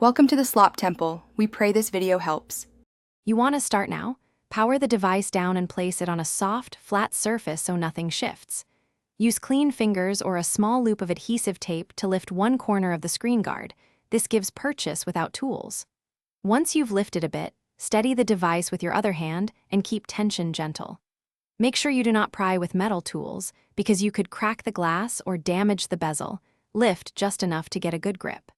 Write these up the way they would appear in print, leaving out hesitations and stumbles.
Welcome to the Slop Temple. We pray this video helps. You want to start now? Power the device down and place it on a soft, flat surface so nothing shifts. Use clean fingers or a small loop of adhesive tape to lift one corner of the screen guard. This gives purchase without tools. Once you've lifted a bit, steady the device with your other hand and keep tension gentle. Make sure you do not pry with metal tools because you could crack the glass or damage the bezel. Lift just enough to get a good grip.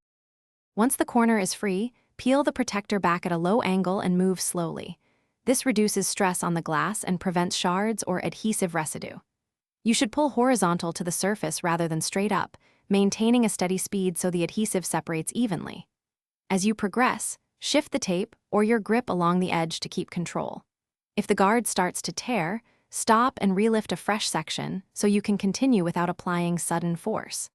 Once the corner is free, peel the protector back at a low angle and move slowly. This reduces stress on the glass and prevents shards or adhesive residue. You should pull horizontal to the surface rather than straight up, maintaining a steady speed so the adhesive separates evenly. As you progress, shift the tape or your grip along the edge to keep control. If the guard starts to tear, stop and relift a fresh section so you can continue without applying sudden force.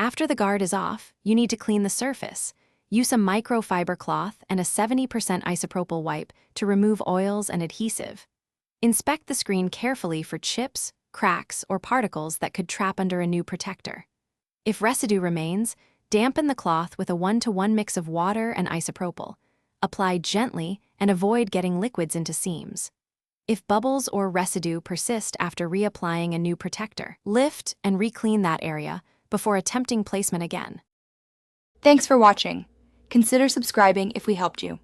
After the guard is off, you need to clean the surface. Use a microfiber cloth and a 70% isopropyl wipe to remove oils and adhesive. Inspect the screen carefully for chips, cracks, or particles that could trap under a new protector. If residue remains, dampen the cloth with a 1-to-1 mix of water and isopropyl. Apply gently and avoid getting liquids into seams. If bubbles or residue persist after reapplying a new protector, lift and re-clean that area before attempting placement again. Thanks for watching. Consider subscribing if we helped you.